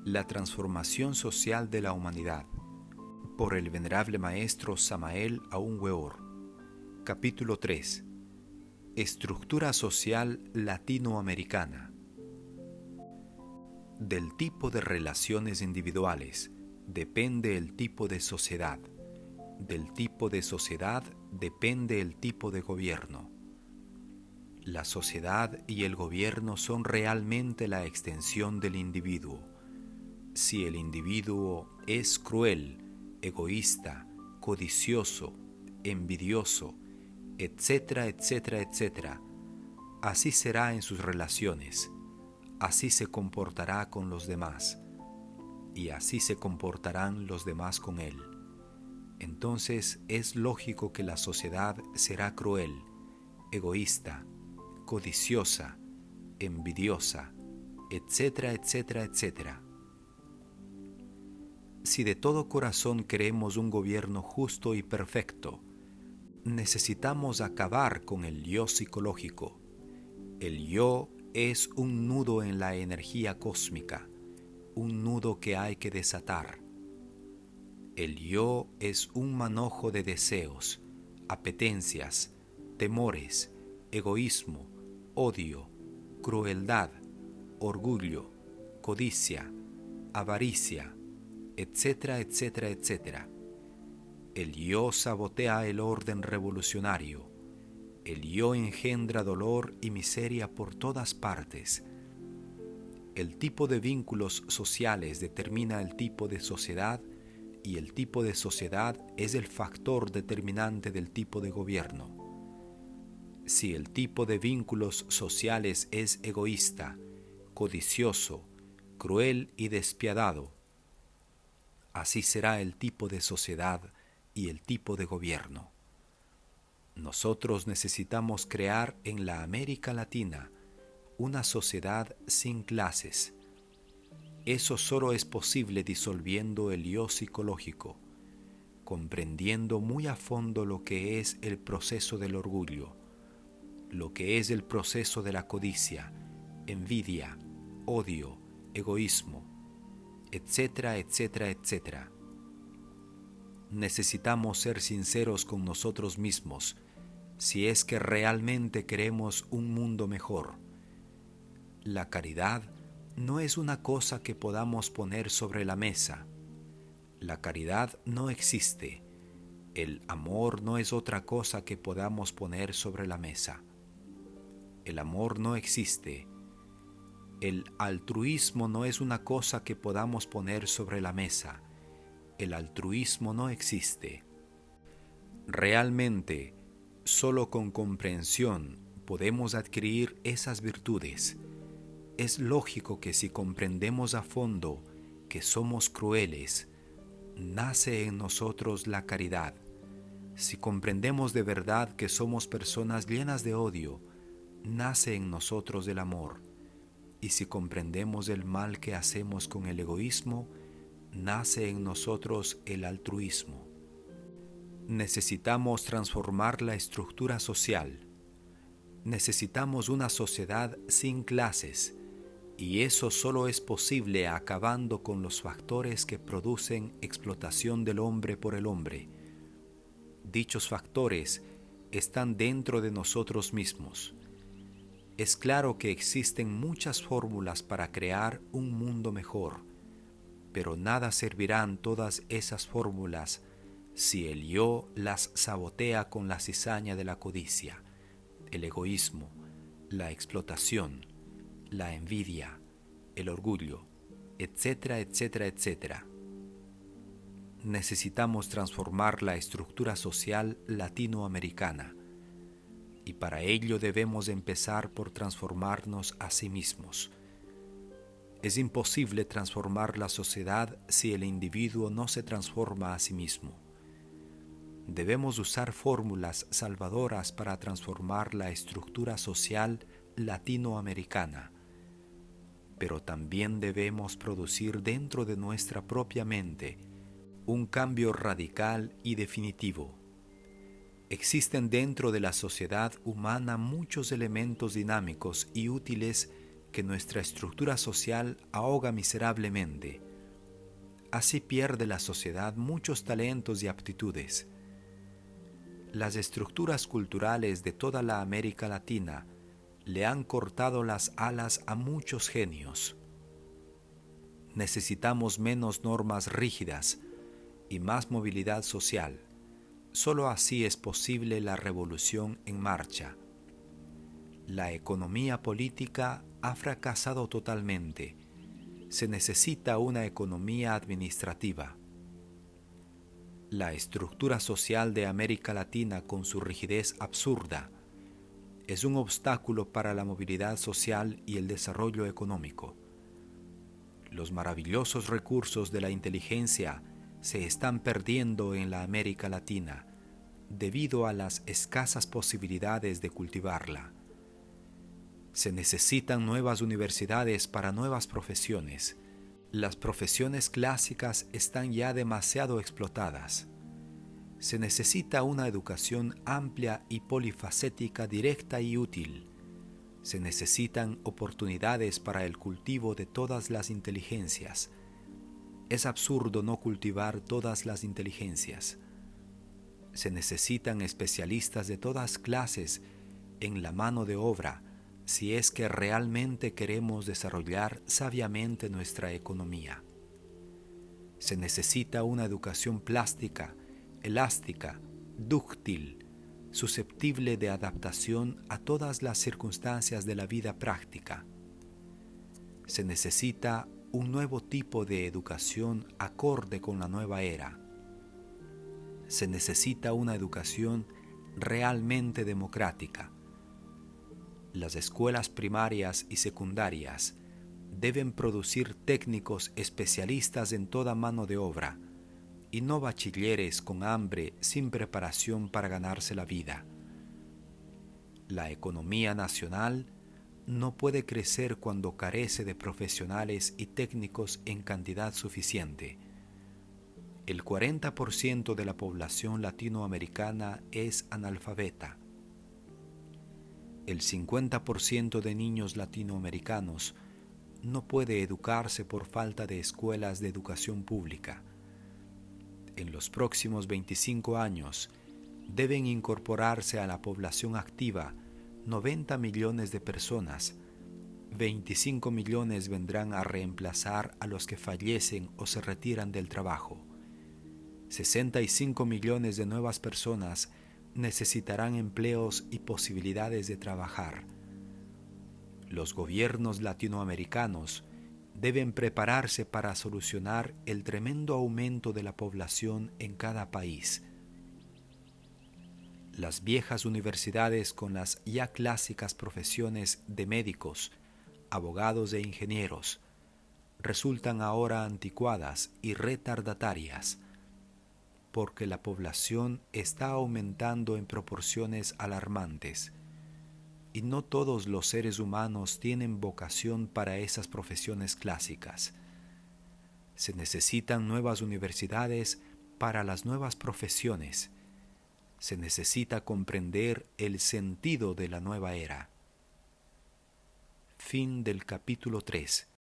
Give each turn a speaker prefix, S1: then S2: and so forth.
S1: La transformación social de la humanidad, por el venerable maestro Samael Aun Weor. Capítulo 3. Estructura social latinoamericana. Del tipo de relaciones individuales depende el tipo de sociedad. Del tipo de sociedad depende el tipo de gobierno. La sociedad y el gobierno son realmente la extensión del individuo. Si el individuo es cruel, egoísta, codicioso, envidioso, etcétera, etcétera, etcétera, así será en sus relaciones, así se comportará con los demás, y así se comportarán los demás con él. Entonces es lógico que la sociedad será cruel, egoísta, codiciosa, envidiosa, etcétera, etcétera, etcétera. Si de todo corazón queremos un gobierno justo y perfecto, necesitamos acabar con el yo psicológico. El yo es un nudo en la energía cósmica, un nudo que hay que desatar. El yo es un manojo de deseos, apetencias, temores, egoísmo, odio, crueldad, orgullo, codicia, avaricia, etcétera, etcétera, etcétera. El yo sabotea el orden revolucionario. El yo engendra dolor y miseria por todas partes. El tipo de vínculos sociales determina el tipo de sociedad y el tipo de sociedad es el factor determinante del tipo de gobierno. Si el tipo de vínculos sociales es egoísta, codicioso, cruel y despiadado, así será el tipo de sociedad y el tipo de gobierno. Nosotros necesitamos crear en la América Latina una sociedad sin clases. Eso solo es posible disolviendo el yo psicológico, comprendiendo muy a fondo lo que es el proceso del orgullo, lo que es el proceso de la codicia, envidia, odio, egoísmo, etcétera, etcétera, etcétera. Necesitamos ser sinceros con nosotros mismos si es que realmente queremos un mundo mejor. La caridad no es una cosa que podamos poner sobre la mesa. La caridad no existe. El amor no es otra cosa que podamos poner sobre la mesa. El amor no existe. El altruismo no es una cosa que podamos poner sobre la mesa. El altruismo no existe. Realmente, solo con comprensión podemos adquirir esas virtudes. Es lógico que si comprendemos a fondo que somos crueles, nace en nosotros la caridad. Si comprendemos de verdad que somos personas llenas de odio, nace en nosotros el amor. Y si comprendemos el mal que hacemos con el egoísmo, nace en nosotros el altruismo. Necesitamos transformar la estructura social. Necesitamos una sociedad sin clases, y eso solo es posible acabando con los factores que producen explotación del hombre por el hombre. Dichos factores están dentro de nosotros mismos. Es claro que existen muchas fórmulas para crear un mundo mejor, pero nada servirán todas esas fórmulas si el yo las sabotea con la cizaña de la codicia, el egoísmo, la explotación, la envidia, el orgullo, etcétera, etcétera, etcétera. Necesitamos transformar la estructura social latinoamericana y para ello debemos empezar por transformarnos a sí mismos. Es imposible transformar la sociedad si el individuo no se transforma a sí mismo. Debemos usar fórmulas salvadoras para transformar la estructura social latinoamericana, pero también debemos producir dentro de nuestra propia mente un cambio radical y definitivo. Existen dentro de la sociedad humana muchos elementos dinámicos y útiles que nuestra estructura social ahoga miserablemente. Así pierde la sociedad muchos talentos y aptitudes. Las estructuras culturales de toda la América Latina le han cortado las alas a muchos genios. Necesitamos menos normas rígidas y más movilidad social. Solo así es posible la revolución en marcha. La economía política ha fracasado totalmente. Se necesita una economía administrativa. La estructura social de América Latina, con su rigidez absurda, es un obstáculo para la movilidad social y el desarrollo económico. Los maravillosos recursos de la inteligencia se están perdiendo en la América Latina debido a las escasas posibilidades de cultivarla. Se necesitan nuevas universidades para nuevas profesiones. Las profesiones clásicas están ya demasiado explotadas. Se necesita una educación amplia y polifacética, directa y útil. Se necesitan oportunidades para el cultivo de todas las inteligencias. Es absurdo no cultivar todas las inteligencias. Se necesitan especialistas de todas clases en la mano de obra si es que realmente queremos desarrollar sabiamente nuestra economía. Se necesita una educación plástica, elástica, dúctil, susceptible de adaptación a todas las circunstancias de la vida práctica. Se necesita un nuevo tipo de educación acorde con la nueva era. Se necesita una educación realmente democrática. Las escuelas primarias y secundarias deben producir técnicos especialistas en toda mano de obra, y no bachilleres con hambre sin preparación para ganarse la vida. La economía nacional no puede crecer cuando carece de profesionales y técnicos en cantidad suficiente. El 40% de la población latinoamericana es analfabeta. El 50% de niños latinoamericanos no puede educarse por falta de escuelas de educación pública. En los próximos 25 años deben incorporarse a la población activa 90 millones de personas. 25 millones vendrán a reemplazar a los que fallecen o se retiran del trabajo. 65 millones de nuevas personas necesitarán empleos y posibilidades de trabajar. Los gobiernos latinoamericanos deben prepararse para solucionar el tremendo aumento de la población en cada país. Las viejas universidades con las ya clásicas profesiones de médicos, abogados e ingenieros resultan ahora anticuadas y retardatarias, porque la población está aumentando en proporciones alarmantes, y no todos los seres humanos tienen vocación para esas profesiones clásicas. Se necesitan nuevas universidades para las nuevas profesiones. Se necesita comprender el sentido de la nueva era. Fin del capítulo 3.